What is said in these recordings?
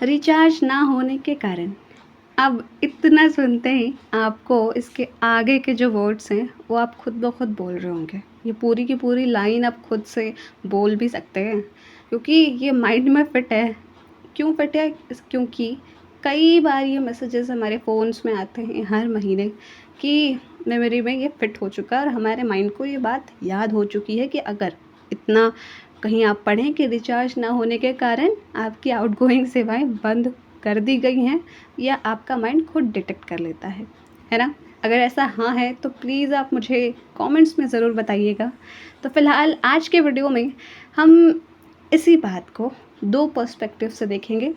Recharge ना होने के कारण। अब इतना सुनते ही आपको इसके आगे के जो वर्ड्स हैं वो आप खुद ब खुद बोल रहे होंगे। ये पूरी की पूरी लाइन आप खुद से बोल भी सकते हैं, क्योंकि ये माइंड में फिट है। क्यों फिट है? क्योंकि कई बार ये मैसेजेस हमारे फ़ोन्स में आते हैं हर महीने कि मेमोरी में ये फिट हो चुका है और हमारे माइंड को ये बात याद हो चुकी है कि अगर इतना कहीं आप पढ़ें कि रिचार्ज ना होने के कारण आपकी आउटगोइंग सेवाएं बंद कर दी गई हैं, या आपका माइंड खुद डिटेक्ट कर लेता है ना? अगर ऐसा हाँ है तो प्लीज़ आप मुझे कमेंट्स में ज़रूर बताइएगा। तो फ़िलहाल आज के वीडियो में हम इसी बात को दो पर्सपेक्टिव से देखेंगे।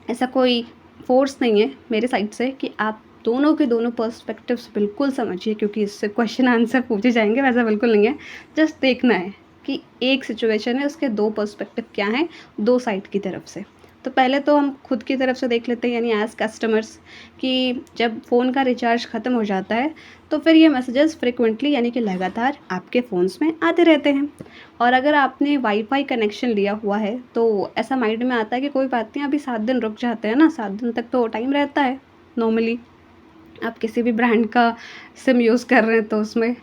ऐसा कोई फ़ोर्स नहीं है मेरे साइड से कि आप दोनों के दोनों पर्सपेक्टिव्स बिल्कुल समझिए, क्योंकि इससे क्वेश्चन आंसर पूछे जाएंगे, वैसा बिल्कुल नहीं है। जस्ट देखना है कि एक सिचुएशन है, उसके दो पर्सपेक्टिव क्या हैं, दो साइड की तरफ से। तो पहले तो हम खुद की तरफ से देख लेते हैं, यानी एज कस्टमर्स, कि जब फ़ोन का रिचार्ज ख़त्म हो जाता है तो फिर ये मैसेजेस फ्रिक्वेंटली यानी कि लगातार आपके फ़ोन्स में आते रहते हैं। और अगर आपने वाईफ़ाई कनेक्शन लिया हुआ है तो ऐसा माइंड में आता है कि कोई बात नहीं, अभी 7 दिन रुक जाते हैं ना, 7 दिन तक तो टाइम रहता है नॉर्मली, आप किसी भी ब्रांड का सिम यूज़ कर रहे हैं तो उसमें,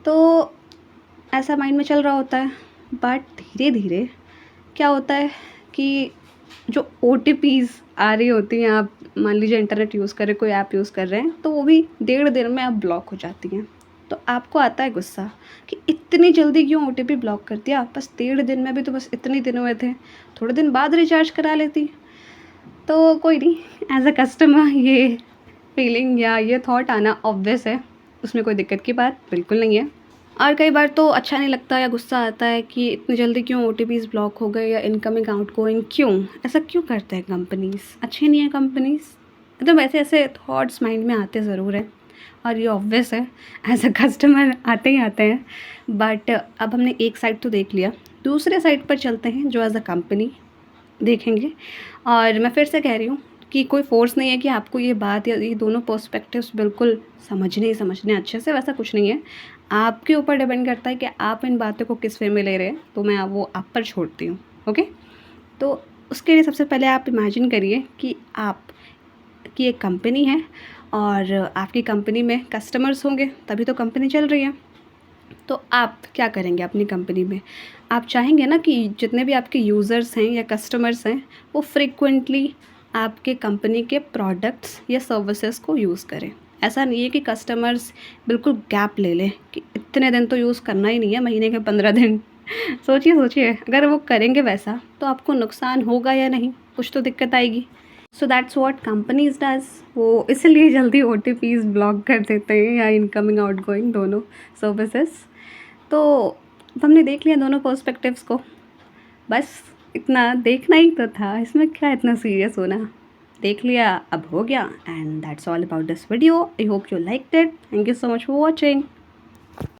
तो ऐसा माइंड में चल रहा होता है। बट धीरे धीरे क्या होता है कि जो ओटीपीज़ आ रही होती हैं, आप मान लीजिए इंटरनेट यूज़ कर रहे, कोई ऐप यूज़ कर रहे हैं, तो वो भी 1.5 दिन में आप ब्लॉक हो जाती हैं। तो आपको आता है गुस्सा कि इतनी जल्दी क्यों ओटीपी ब्लॉक कर दिया, बस 1.5 दिन में भी तो बस इतने दिन हुए थे, थोड़े दिन बाद रिचार्ज करा लेती। तो कोई नहीं, एज अ कस्टमर ये फीलिंग या ये थॉट आना ऑब्वियस है, उसमें कोई दिक्कत की बात बिल्कुल नहीं है। और कई बार तो अच्छा नहीं लगता या गुस्सा आता है कि इतनी जल्दी क्यों ओटीपीज़ ब्लॉक हो गए, या इनकमिंग आउटगोइंग क्यों, ऐसा क्यों करते हैं कंपनीज़, अच्छी नहीं है कंपनीज़। मतलब ऐसे ऐसे थॉट्स माइंड में आते ज़रूर हैं, और ये ऑब्वियस है, एज अ कस्टमर आते ही आते हैं। बट अब हमने एक साइड तो देख लिया, दूसरे साइड पर चलते हैं जो एज अ कंपनी देखेंगे। और मैं फिर से कह रही हूँ कि कोई फ़ोर्स नहीं है कि आपको ये बात या ये दोनों पर्सपेक्टिव्स बिल्कुल समझने ही समझने अच्छे से, वैसा कुछ नहीं है। आपके ऊपर डिपेंड करता है कि आप इन बातों को किस वे में ले रहे हैं, तो मैं वो आप पर छोड़ती हूँ। ओके, तो उसके लिए सबसे पहले आप इमेजिन करिए कि आप की एक कंपनी है और आपकी कंपनी में कस्टमर्स होंगे, तभी तो कंपनी चल रही है। तो आप क्या करेंगे अपनी कंपनी में? आप चाहेंगे ना कि जितने भी आपके यूज़र्स हैं या कस्टमर्स हैं वो फ्रिक्वेंटली आपके कंपनी के प्रोडक्ट्स या सर्विसेज को यूज़ करें। ऐसा नहीं है कि कस्टमर्स बिल्कुल गैप ले लें कि इतने दिन तो यूज़ करना ही नहीं है, महीने के 15 दिन। सोचिए सोचिए, अगर वो करेंगे वैसा तो आपको नुकसान होगा या नहीं, कुछ तो दिक्कत आएगी। So that's what companies does, वो इसलिए जल्दी ओटीपीज़ ब्लॉक कर देते हैं या इनकमिंग आउटगोइंग दोनों सर्विसेज। तो अब हमने देख लिया दोनों पर्सपेक्टिव्स को, बस इतना देखना ही तो था, इसमें क्या इतना सीरियस होना। देख लिया, अब हो गया, and that's all about this video. I hope you liked it. Thank you so much for watching.